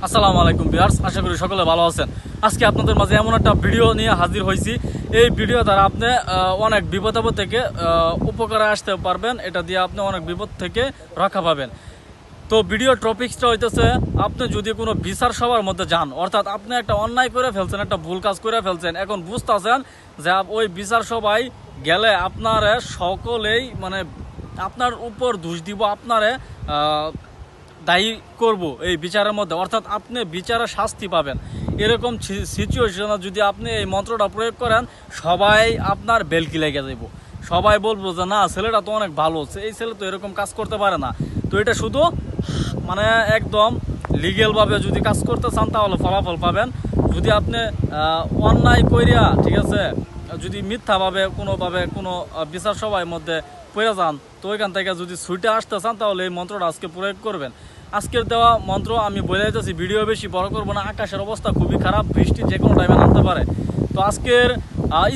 আসসালামু আলাইকুম ভিউয়ার্স, আশা করি সকলে ভালো আছেন। আজকে আপনাদের মাঝে এমন একটা ভিডিও নিয়ে হাজির হয়েছি। এই ভিডিও দ্বারা আপনি অনেক বিপদ আপদ থেকে উপকারে আসতে পারবেন। এটা দিয়ে আপনি অনেক বিপদ থেকে রক্ষা পাবেন। তো ভিডিও টপিক্সটা হইতেছে, আপনি যদি কোনো বিচার সভার মধ্যে যান, অর্থাৎ আপনি একটা অন্যায় করে ফেলছেন, একটা ভুল কাজ করে ফেলছেন, এখন বুঝতেছেন যে ওই বিচার সভায় গেলে আপনারা সকলেই আপনার উপর দোষ দিব, আপনারে দায়ী করব এই বিচারের মধ্যে, অর্থাৎ আপনি বিচারে শাস্তি পাবেন। এরকম সিচুয়েশনে যদি আপনি এই মন্ত্রটা প্রয়োগ করেন, সবাই আপনার বেলকি লেগে যাইব। সবাই বলবো যে না, ছেলেটা তো অনেক ভালো, এই ছেলে তো এরকম কাজ করতে পারে না। তো এটা শুধু একদম লিগেলভাবে যদি কাজ করতে চান তাহলে ফলাফল পাবেন। যদি আপনি অন্যায় কইরা, ঠিক আছে, যদি মিথ্যাভাবে কোনো বিচার সভার মধ্যে পড়ে যান, তো ওইখান থেকে যদি ছুটে আসতে চান তাহলে এই মন্ত্রটা আজকে প্রয়োগ করবেন। আজকের দেওয়া মন্ত্র আমি বলে দিতেছি, ভিডিও বেশি বড় করবো না। আকাশের অবস্থা খুবই খারাপ, বৃষ্টি যে কোনো টাইমে নামতে পারে। তো আজকের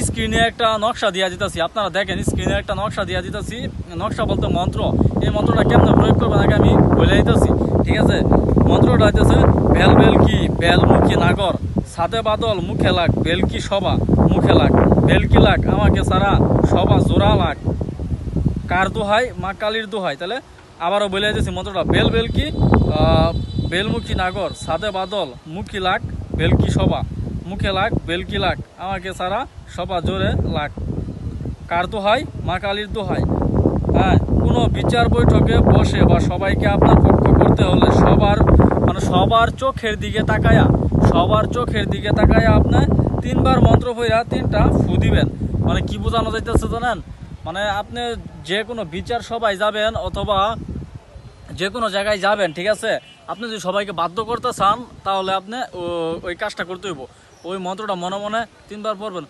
স্ক্রিনে একটা নকশা দিয়ে দিতেছি, আপনারা দেখেন স্ক্রিনে একটা নকশা দিয়ে দিতেছি। নকশা বলতে মন্ত্র। এই মন্ত্রটা কেমন প্রয়োগ করবেন আগে আমি বলে দিতেছি, ঠিক আছে। মন্ত্রটা হইতেছে, বেল বেলকি বেলমুখী নাগর, ছাদে বাদল মুখে লাগ, বেলকি সভা মুখে লাগ, বেলকি লাগ আমাকে সারা সভা জোড়া লাগ, কার দোহাই? মা কালীর দোহাই। তাহলে আবারও বলে দিয়েছি মন্ত্রটা, বেল বেলকি বেলমুখী নাগর, ছাদে বাদল মুখী লাগ, বেলকি সভা মুখে লাগ, বেলকি লাগ আমাকে সারা সভা জোরে লাগ, কার দোহাই? মা কালীর দোহাই। হ্যাঁ, কোনো বিচার বৈঠকে বসে বা সবাইকে আপনার পক্ষ করতে হলে সবার চোখের দিকে তাকায়া আপনি 3 বার মন্ত্র পড়া 3টা ফু দিবেন। কি বোঝানো যাইতেছে জানেন? আপনি যে কোনো বিচার সভায় যাবেন অথবা যে কোনো জায়গায় যাবেন, ঠিক আছে, আপনি যদি সবাইকে বাধ্য করতে চান তাহলে আপনি ওই কাজটা করতে হইব। ওই মন্ত্রটা মনে মনে 3 বার পড়বেন,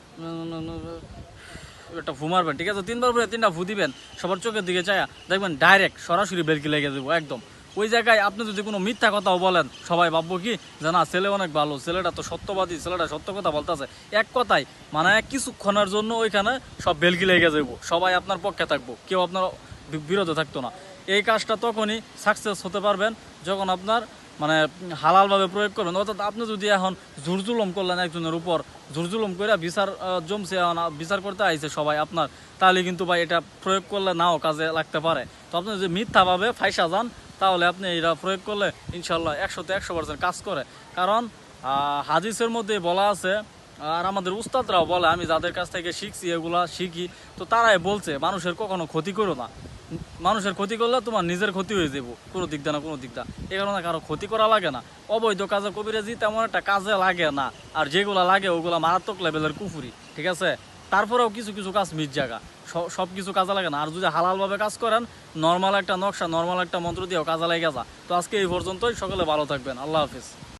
একটা ফু মারবেন, ঠিক আছে। 3 বার পরে 3টা ফু দিবেন, সবার চোখের দিকে চায়া দেখবেন ডাইরেক্ট সরাসরি বেলকি লেগে যাবো একদম। ওই জায়গায় আপনি যদি কোনো মিথ্যা কথাও বলেন, সবাই ভাববো কি যে না, ছেলে অনেক ভালো, ছেলেটা তো সত্যবাদী, ছেলেটা সত্য কথা বলতেছে। এক কথায় কিছুক্ষণের জন্য ওইখানে সব বেলকি লেগে যাবো, সবাই আপনার পক্ষে থাকবো, কেউ আপনার বিরোধে থাকতো না। এই কাজটা তখনই সাকসেস হতে পারবেন যখন আপনার হালালভাবে প্রয়োগ করবেন। অর্থাৎ আপনি যদি এখন জুলুম করলেন একজনের উপর, জুলুম করে বিচার জমছে, বিচার করতে আইছে সবাই আপনার, তাহলে কিন্তু ভাই এটা প্রয়োগ করলে নাও কাজে লাগতে পারে। তো আপনি যদি মিথ্যাভাবে ফাইসা যান তাহলে আপনি এটা প্রয়োগ করলে ইনশাল্লাহ 100তে 100% কাজ করে। কারণ হাদিসের মধ্যে বলা আছে, আর আমাদের উস্তাদরাও বলে, আমি যাদের কাছ থেকে শিখছি, এগুলা শিখি, তো তারাই বলছে মানুষের কখনো ক্ষতি করো না। মানুষের ক্ষতি করলে তোমার নিজের ক্ষতি হয়ে যাবো কোনো দিক দা না কোনো দিক দা। এই কারণে কারো ক্ষতি করা লাগে না। অবৈধ কাজে কবিরাজি তেমন একটা কাজে লাগে না, আর যেগুলা লাগে ওগুলা মারাত্মক লেভেলের কুফুরি, ঠিক আছে। তারপরেও কিছু কিছু কাজ মিস জায়গা, সব কিছু কাজে লাগে না। আর যদি হালালভাবে কাজ করেন, নর্মাল একটা নকশা, নর্মাল একটা মন্ত্র দিয়েও কাজে লাগে যা। তো আজকে এই পর্যন্তই, সকলে ভালো থাকবেন, আল্লাহ হাফিজ।